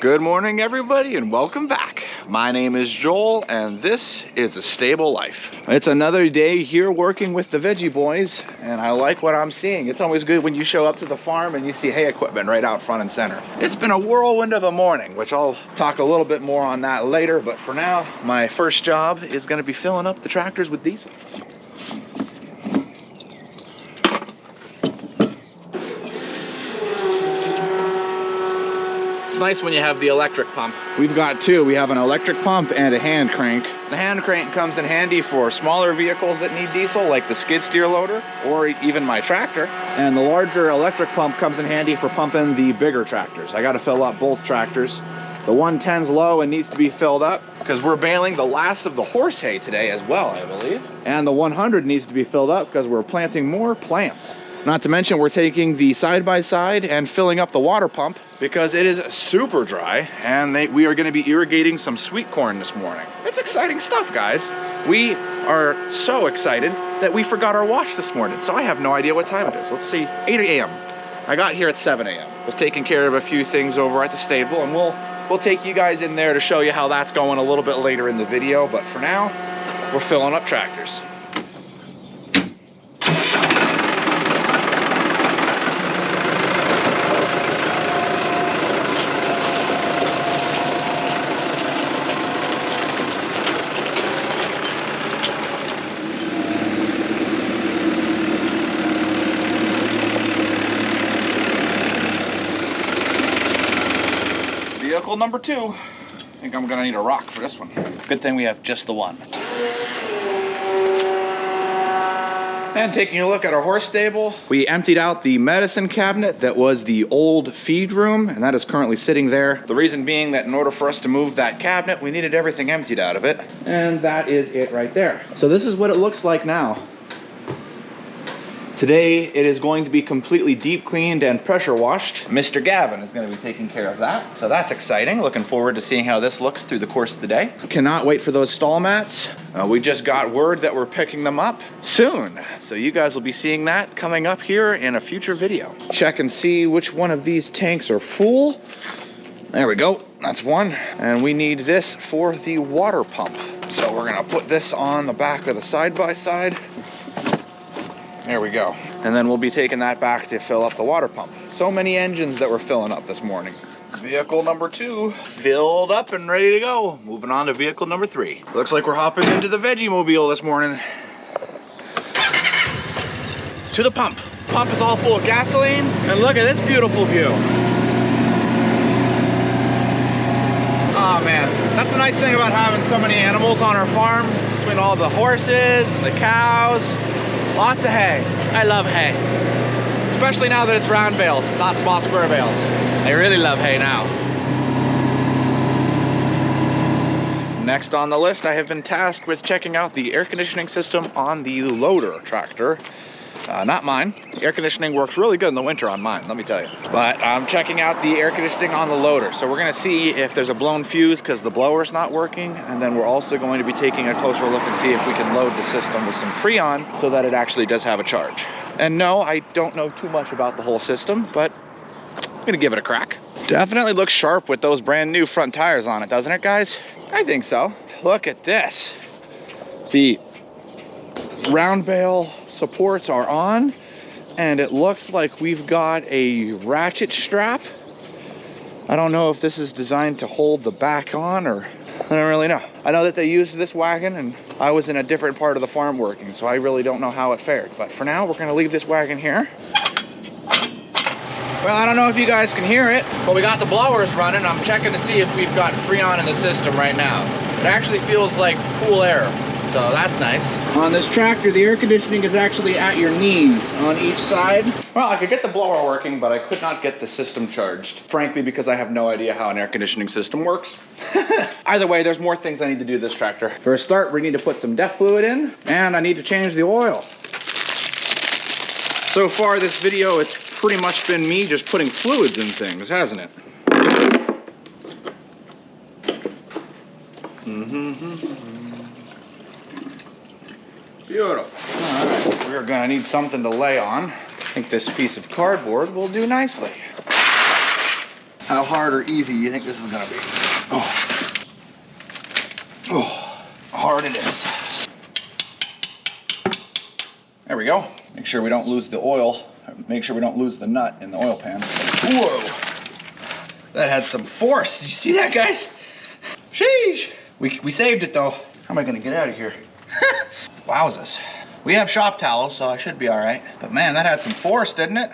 Good morning, everybody, and welcome back. My name is Joel, and this is A Stable Life. It's another day here working with the Veggie Boys, and I like what I'm seeing. It's always good when you show up to the farm and you see hay equipment right out front and center. It's been a whirlwind of a morning, which I'll talk a little bit more on that later, but for now, my first job is going to be filling up the tractors with diesel. It's nice when you have the electric pump. We've got two. We have an electric pump and a hand crank. The hand crank comes in handy for smaller vehicles that need diesel, like the skid steer loader or even my tractor. And the larger electric pump comes in handy for pumping the bigger tractors. I got to fill up both tractors. The 110's low and needs to be filled up because we're baling the last of the horse hay today as well, I believe. And the 100 needs to be filled up because we're planting more plants. Not to mention we're taking the side-by-side and filling up the water pump because it is super dry, and we are going to be irrigating some sweet corn this morning. It's exciting stuff, guys. We are so excited that we forgot our watch this morning, so I have no idea what time it is. Let's see, 8 a.m. I got here at 7 a.m. Was taking care of a few things over at the stable, and we'll take you guys in there to show you how that's going a little bit later in the video, but for now, we're filling up tractors. Vehicle number 2. I think I'm gonna need a rock for this one. Good thing we have just the one. And taking a look at our horse stable, we emptied out the medicine cabinet that was the old feed room, and that is currently sitting there. The reason being that in order for us to move that cabinet, we needed everything emptied out of it. And that is it right there. So this is what it looks like now. Today, it is going to be completely deep cleaned and pressure washed. Mr. Gavin is going to be taking care of that. So that's exciting. Looking forward to seeing how this looks through the course of the day. Cannot wait for those stall mats. We just got word that we're picking them up soon. So you guys will be seeing that coming up here in a future video. Check and see which one of these tanks are full. There we go, that's one. And we need this for the water pump. So we're gonna put this on the back of the side-by-side. There we go. And then we'll be taking that back to fill up the water pump. So many engines that we're filling up this morning. Vehicle number 2 filled up and ready to go. Moving on to vehicle number 3. Looks like we're hopping into the Veggie Mobile this morning. To the pump. Pump is all full of gasoline. And look at this beautiful view. Oh man, that's the nice thing about having so many animals on our farm. Between all the horses and the cows. Lots of hay. I love hay. Especially now that it's round bales, not small square bales. I really love hay now. Next on the list, I have been tasked with checking out the air conditioning system on the loader tractor. Not mine. The air conditioning works really good in the winter on mine, let me tell you. But I'm checking out the air conditioning on the loader. So we're gonna see if there's a blown fuse because the blower's not working. And then we're also going to be taking a closer look and see if we can load the system with some Freon so that it actually does have a charge. And no, I don't know too much about the whole system, but I'm gonna give it a crack. Definitely looks sharp with those brand new front tires on it, doesn't it, guys? I think so. Look at this. The round bale supports are on, and it looks like we've got a ratchet strap. I don't know if this is designed to hold the back on, or I don't really know. I know that they used this wagon, and I was in a different part of the farm working, so I really don't know how it fared. But for now, we're gonna leave this wagon here. Well, I don't know if you guys can hear it, but we got the blowers running. I'm checking to see if we've got Freon in the system right now. It actually feels like cool air. So that's nice. On this tractor, the air conditioning is actually at your knees on each side. Well, I could get the blower working, but I could not get the system charged. Frankly, because I have no idea how an air conditioning system works. Either way, there's more things I need to do to this tractor. For a start, we need to put some DEF fluid in, and I need to change the oil. So far, this video, it's pretty much been me just putting fluids in things, hasn't it? Beautiful. All right, we're gonna need something to lay on. I think this piece of cardboard will do nicely. How hard or easy you think this is gonna be? Oh, oh, hard it is. There we go. Make sure we don't lose the oil. Make sure we don't lose the nut in the oil pan. Whoa, that had some force. Did you see that, guys? Sheesh. We saved it though. How am I gonna get out of here? Wowzers. We have shop towels, so I should be all right. But man, that had some force, didn't it?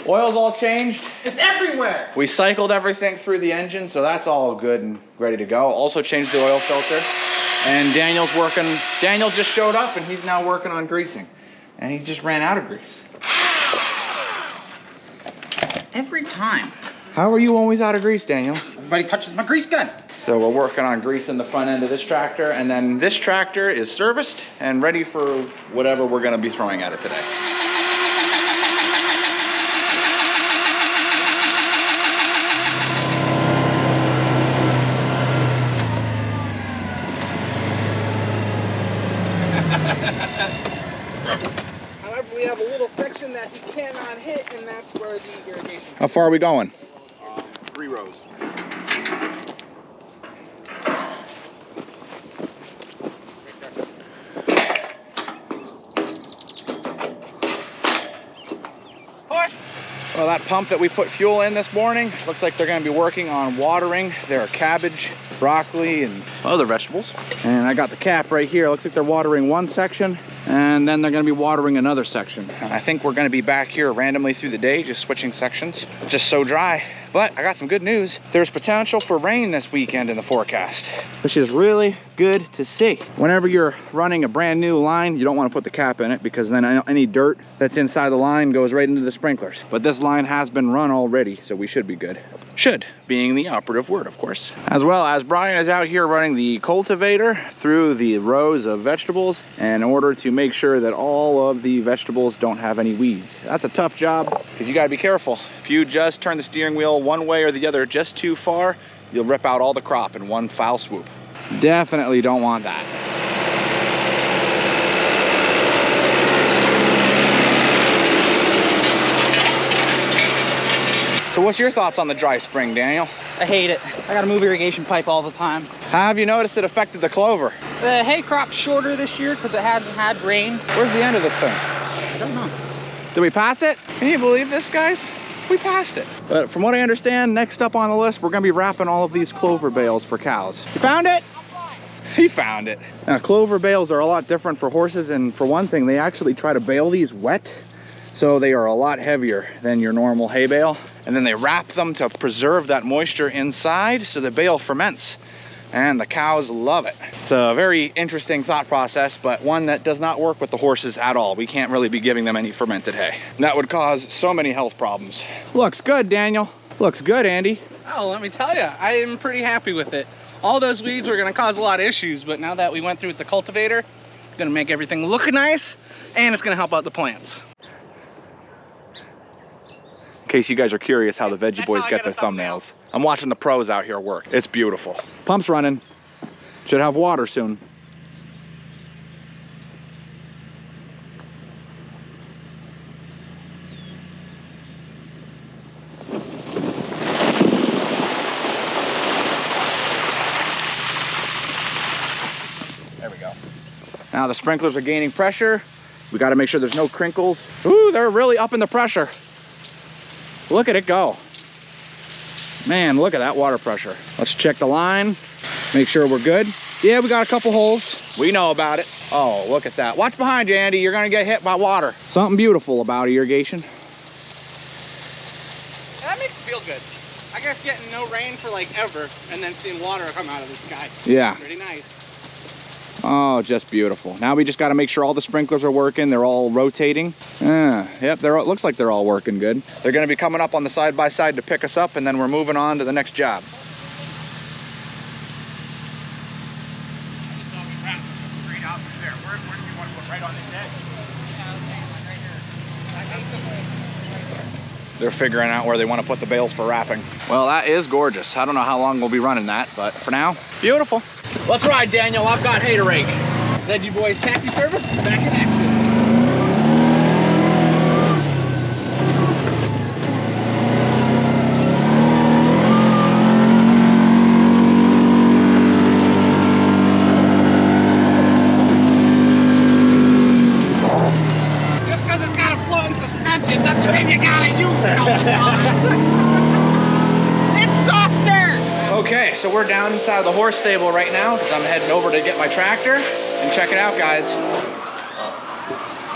Oil's all changed. It's everywhere. We cycled everything through the engine, so that's all good and ready to go. Also changed the oil filter. And Daniel just showed up and he's now working on greasing. And he just ran out of grease. Every time. How are you always out of grease, Daniel? Everybody touches my grease gun. So we're working on greasing the front end of this tractor, and then this tractor is serviced and ready for whatever we're gonna be throwing at it today. However, we have a little section that he cannot hit, and that's where the irrigation. How far are we going? 3 rows. Well, that pump that we put fuel in this morning, looks like they're gonna be working on watering their cabbage, broccoli, and other vegetables. And I got the cap right here. Looks like they're watering one section, and then they're gonna be watering another section. And I think we're gonna be back here randomly through the day, just switching sections. Just so dry. But I got some good news. There's potential for rain this weekend in the forecast, which is really good to see. Whenever you're running a brand new line, you don't want to put the cap in it because then any dirt that's inside the line goes right into the sprinklers. But this line has been run already, so we should be good. Should being the operative word, of course. As well as Brian is out here running the cultivator through the rows of vegetables in order to make sure that all of the vegetables don't have any weeds. That's a tough job because you got to be careful. If you just turn the steering wheel one way or the other just too far, you'll rip out all the crop in one foul swoop. Definitely don't want that. So what's your thoughts on the dry spring, Daniel? I hate it. I gotta move irrigation pipe all the time. How have you noticed it affected the clover? The hay crop's shorter this year because it hasn't had rain. Where's the end of this thing? I don't know. Did we pass it? Can you believe this, guys? We passed it. But from what I understand, next up on the list, we're gonna be wrapping all of these clover bales for cows. You found it? He found it. Now, clover bales are a lot different for horses, and for one thing, they actually try to bale these wet, so they are a lot heavier than your normal hay bale. And then they wrap them to preserve that moisture inside so the bale ferments, and the cows love it. It's a very interesting thought process, but one that does not work with the horses at all. We can't really be giving them any fermented hay. That would cause so many health problems. Looks good, Daniel. Looks good, Andy. Oh, let me tell you, I am pretty happy with it. All those weeds were gonna cause a lot of issues, but now that we went through with the cultivator, it's gonna make everything look nice, and it's gonna help out the plants. In case you guys are curious how the Veggie Boys get their thumbnails. I'm watching the pros out here work. It's beautiful. Pump's running. Should have water soon. There we go. Now the sprinklers are gaining pressure. We got to make sure there's no crinkles. Ooh, they're really upping the pressure. Look at it go. Man, look at that water pressure. Let's check the line, make sure we're good. Yeah, we got a couple holes. We know about it. Oh, look at that. Watch behind you, Andy. You're gonna get hit by water. Something beautiful about irrigation. Yeah, that makes me feel good. I guess getting no rain for like ever and then seeing water come out of the sky. Yeah. Pretty nice. Oh, just beautiful. Now we just got to make sure all the sprinklers are working. They're all rotating. Yep, it looks like they're all working good. They're going to be coming up on the side-by-side to pick us up, and then we're moving on to the next job. They're figuring out where they want to put the bales for wrapping. Well, that is gorgeous. I don't know how long we'll be running that, but for now, beautiful. Let's ride, Daniel. I've got hay to rake. Veggie Boys taxi service back in action. so we're down inside the horse stable right now because I'm heading over to get my tractor. And check it out, guys.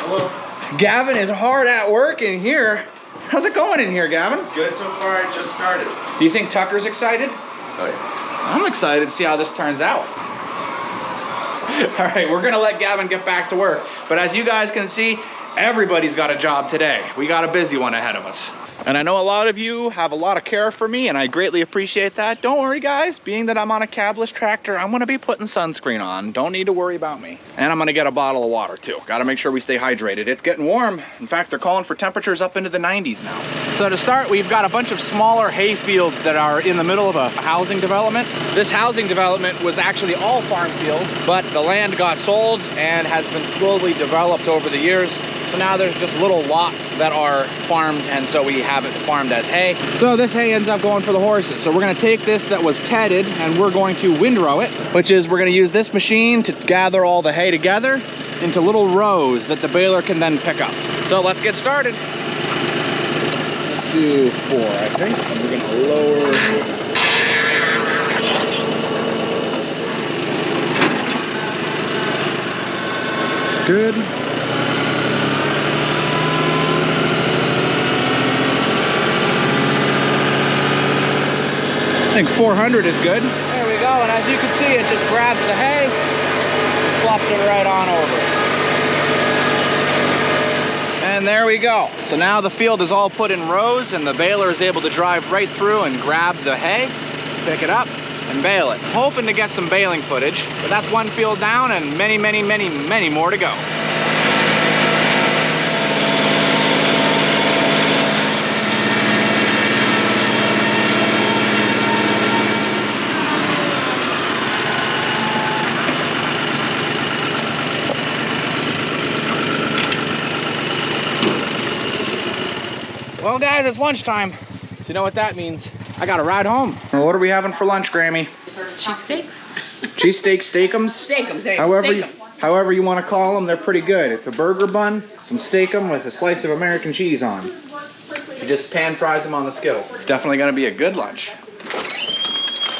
Hello. Gavin is hard at work in here. How's it going in here, Gavin? Good so far, I just started. Do you think Tucker's excited? Oh yeah. I'm excited to see how this turns out. All right, we're gonna let Gavin get back to work. But as you guys can see, everybody's got a job today. We got a busy one ahead of us. And I know a lot of you have a lot of care for me, and I greatly appreciate that. Don't worry, guys. Being that I'm on a cabless tractor, I'm gonna be putting sunscreen on. Don't need to worry about me. And I'm gonna get a bottle of water too. Gotta make sure we stay hydrated. It's getting warm. In fact, they're calling for temperatures up into the 90s now. So to start, we've got a bunch of smaller hay fields that are in the middle of a housing development. This housing development was actually all farm field, but the land got sold and has been slowly developed over the years. So now there's just little lots that are farmed, and so we have it farmed as hay. So this hay ends up going for the horses. So we're gonna take this that was tedded and we're going to windrow it, which is we're gonna use this machine to gather all the hay together into little rows that the baler can then pick up. So let's get started. Let's do 4, I think. And we're gonna lower. Good. I think 400 is good. There we go, and as you can see, it just grabs the hay, flops it right on over. And there we go. So now the field is all put in rows, and the baler is able to drive right through and grab the hay, pick it up, and bale it. Hoping to get some baling footage, but that's one field down and many, many, many, many more to go. Well, guys, it's lunchtime. So you know what that means. I got to ride home. Well, what are we having for lunch, Grammy? Cheesesteaks? Cheesesteak steakums? Steakums. However you want to call them, they're pretty good. It's a burger bun, some steakum with a slice of American cheese on. You just pan fries them on the skittle. Definitely going to be a good lunch.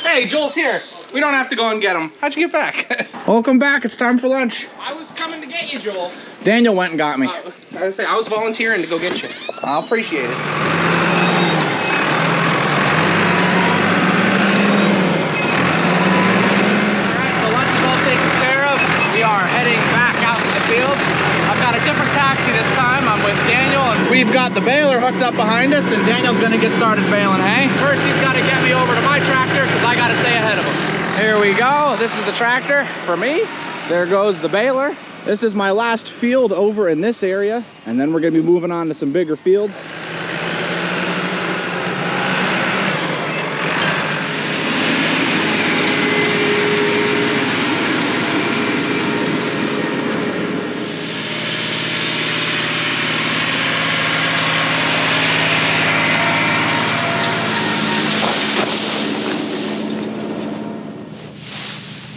Hey, Joel's here. We don't have to go and get him. How'd you get back? Welcome back. It's time for lunch. I was coming to get you, Joel. Daniel went and got me. I was volunteering to go get you. I appreciate it. Alright, so lunch is all taken care of. We are heading back out to the field. I've got a different taxi this time. I'm with Daniel, and we've got the baler hooked up behind us, and Daniel's gonna get started baling hay. First, he's gotta get me over to my tractor, because I gotta stay ahead of him. Here we go. This is the tractor for me. There goes the baler. This is my last field over in this area, and then we're gonna be moving on to some bigger fields.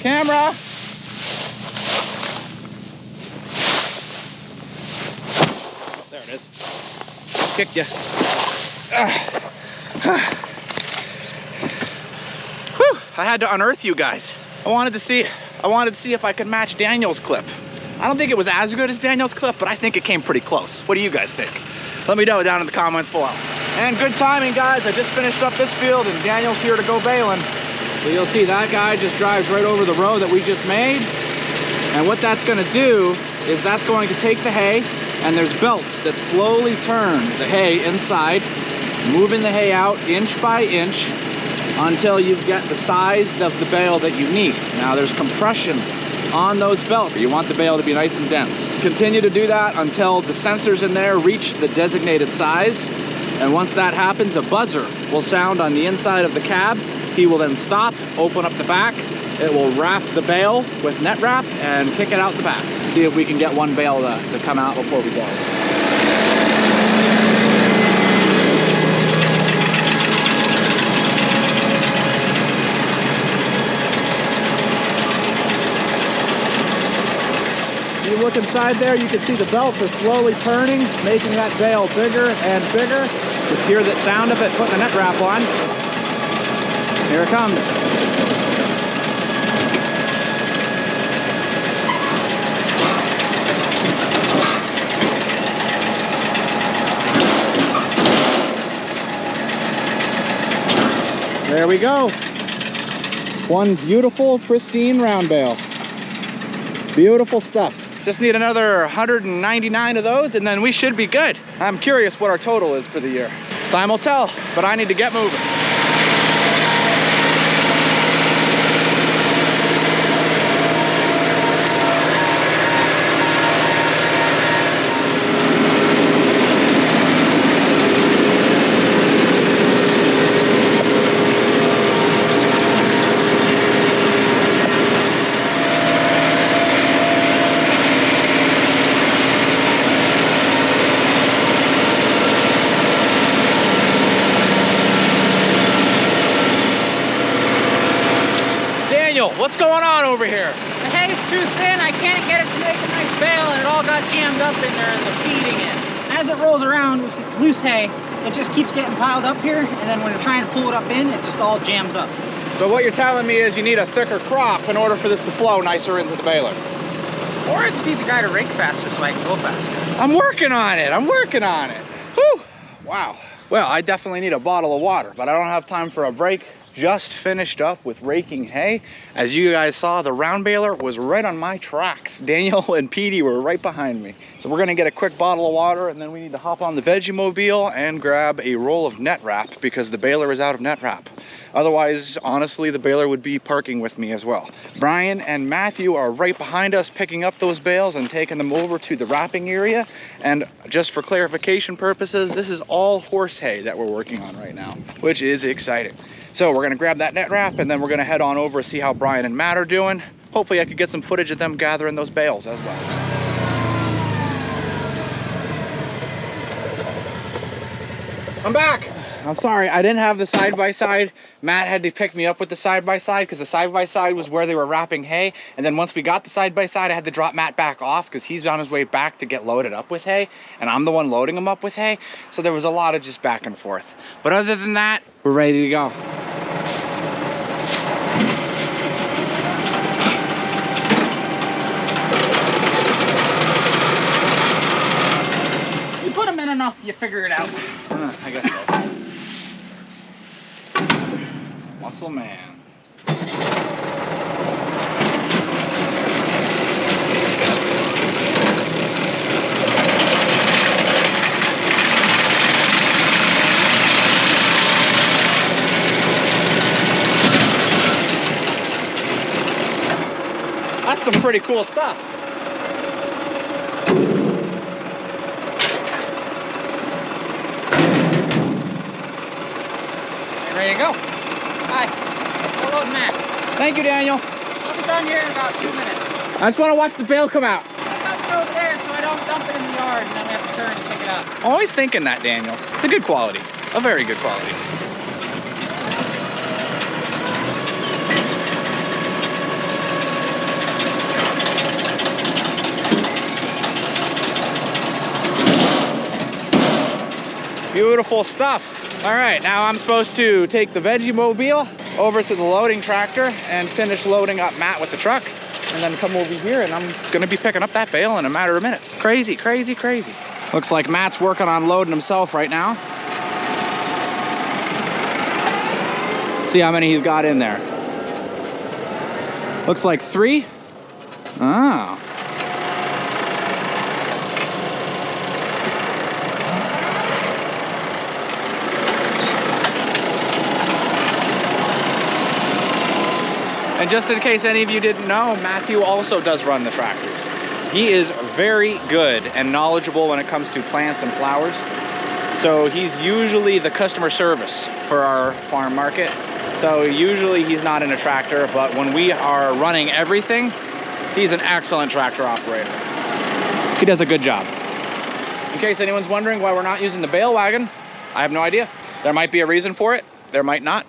Camera. There it is. Kicked you. Whew, I had to unearth you guys. I wanted to see if I could match Daniel's clip. I don't think it was as good as Daniel's clip, but I think it came pretty close. What do you guys think? Let me know down in the comments below. And good timing, guys. I just finished up this field and Daniel's here to go baling. So you'll see that guy just drives right over the row that we just made. And what that's gonna do is that's going to take the hay, and there's belts that slowly turn the hay inside, moving the hay out inch by inch until you get the size of the bale that you need. Now there's compression on those belts. You want the bale to be nice and dense. Continue to do that until the sensors in there reach the designated size. And once that happens, a buzzer will sound on the inside of the cab. He will then stop, open up the back. It will wrap the bale with net wrap and kick it out the back. See if we can get one bale to come out before we go. You look inside there, you can see the belts are slowly turning, making that bale bigger and bigger. You hear that sound of it putting the net wrap on. Here it comes. There we go. One beautiful, pristine round bale. Beautiful stuff. Just need another 199 of those and then we should be good. I'm curious what our total is for the year. Time will tell, but I need to get moving. What's going on over here? The hay's too thin, I can't get it to make a nice bale, and it all got jammed up in there and they're feeding it. As it rolls around with loose hay, it just keeps getting piled up here, and then when you're trying to pull it up in, it just all jams up. So what you're telling me is you need a thicker crop in order for this to flow nicer into the baler. Or I just need the guy to rake faster so I can go faster. I'm working on it, I'm working on it. Whew, wow. Well, I definitely need a bottle of water, but I don't have time for a break. Just finished up with raking hay. As you guys saw, the round baler was right on my tracks. Daniel and Petey were right behind me. So we're gonna get a quick bottle of water and then we need to hop on the Vegemobile and grab a roll of net wrap because the baler is out of net wrap. Otherwise, honestly, the baler would be parking with me as well. Brian and Matthew are right behind us picking up those bales and taking them over to the wrapping area. And just for clarification purposes, this is all horse hay that we're working on right now, which is exciting. So we're gonna grab that net wrap and then we're gonna head on over and see how Brian and Matt are doing. Hopefully I could get some footage of them gathering those bales as well. I'm back. I'm sorry, I didn't have the side-by-side. Matt had to pick me up with the side-by-side because the side-by-side was where they were wrapping hay. And then once we got the side-by-side, I had to drop Matt back off because he's on his way back to get loaded up with hay. And I'm the one loading him up with hay. So there was a lot of just back and forth. But other than that, we're ready to go. You put them in enough, you figure it out. I guess so. Muscle man. That's some pretty cool stuff. Ready to go? Hi. Hello, Matt. Thank you, Daniel. I'll be done here in about 2 minutes. I just want to watch the bale come out. I got it over there so I don't dump it in the yard and then we have to turn and pick it up. Always thinking that, Daniel. It's a good quality. A very good quality. Beautiful stuff. All right, now I'm supposed to take the Vegemobile over to the loading tractor and finish loading up Matt with the truck and then come over here and I'm gonna be picking up that bale in a matter of minutes. Crazy, crazy, crazy. Looks like Matt's working on loading himself right now. See how many he's got in there. Looks like 3. Oh. And just in case any of you didn't know, Matthew also does run the tractors. He is very good and knowledgeable when it comes to plants and flowers. So he's usually the customer service for our farm market. So usually he's not in a tractor, but when we are running everything, he's an excellent tractor operator. He does a good job. In case anyone's wondering why we're not using the bale wagon, I have no idea. There might be a reason for it, there might not.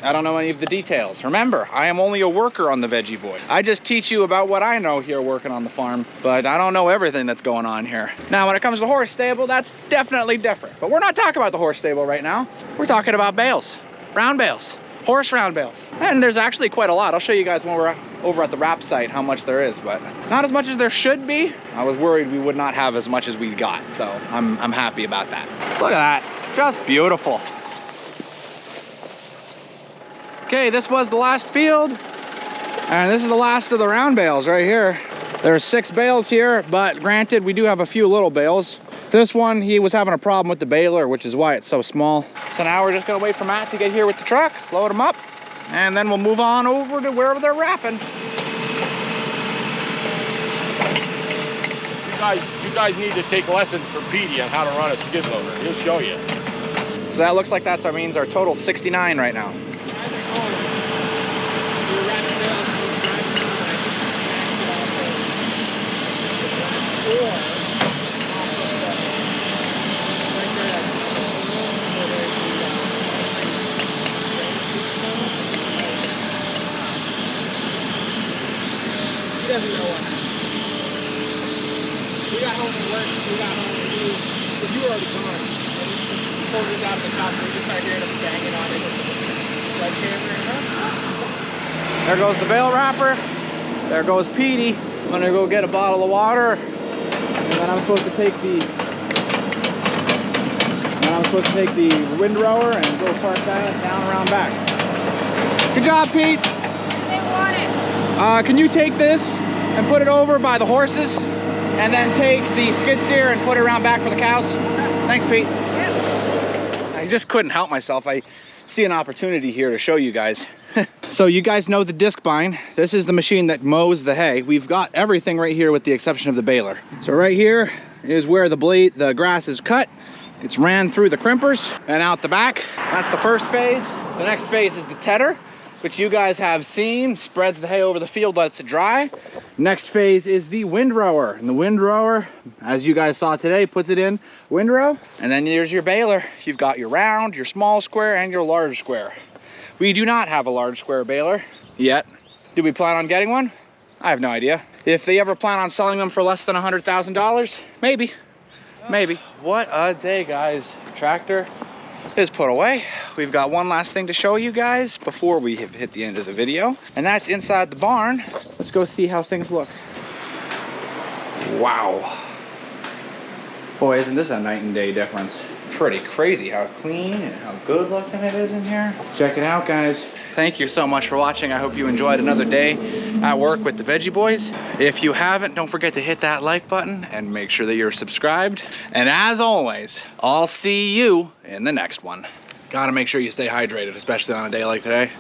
I don't know any of the details. Remember, I am only a worker on the Veggie Boy. I just teach you about what I know here working on the farm, but I don't know everything that's going on here. Now, when it comes to the horse stable, that's definitely different. But we're not talking about the horse stable right now. We're talking about bales, round bales. horse round bales. And there's actually quite a lot. I'll show you guys when we're over at the wrap site how much there is, but not as much as there should be. I was worried we would not have as much as we got, so I'm happy about that. Look at that, just beautiful. Okay, this was the last field, and this is the last of the round bales right here. There's 6 bales here, but granted, we do have a few little bales. This one, he was having a problem with the baler, which is why it's so small. So now we're just gonna wait for Matt to get here with the truck, load him up, and then we'll move on over to wherever they're wrapping. You guys need to take lessons from Petey on how to run a skid loader. He'll show you. So that looks like that means our total 69 right now. He doesn't know what. We got home from work, we got home and you were already gone. We pulled this out of the shop and we just started hearing him banging on it with the sledgehammer. There goes the bale wrapper. There goes Petey. I'm gonna go get a bottle of water. And then I'm supposed to take the windrower and go park that down around back. Good job, Pete. They want it. Can you take this and put it over by the horses and then take the skid steer and put it around back for the cows? Thanks, Pete. I just couldn't help myself. I see an opportunity here to show you guys. So you guys know the disc bind. This is the machine that mows the hay. We've got everything right here with the exception of the baler. So right here is where the grass is cut. It's ran through the crimpers and out the back. That's the first phase. The next phase is the tedder, which you guys have seen, spreads the hay over the field, lets it dry. Next phase is the windrower. And the windrower, as you guys saw today, puts it in windrow. And then here's your baler. You've got your round, your small square, and your large square. We do not have a large square baler yet. Do we plan on getting one? I have no idea. If they ever plan on selling them for less than $100,000, maybe. Maybe. What a day, guys. Tractor is put away. We've got one last thing to show you guys before we hit the end of the video, and that's inside the barn. Let's go see how things look. Wow. Boy, isn't this a night and day difference. Pretty crazy how clean and how good looking it is in here. Check it out, guys. Thank you so much for watching. I hope you enjoyed another day at work with the Veggie Boys. If you haven't, don't forget to hit that like button and make sure that you're subscribed. And as always, I'll see you in the next one. Gotta make sure you stay hydrated, especially on a day like today.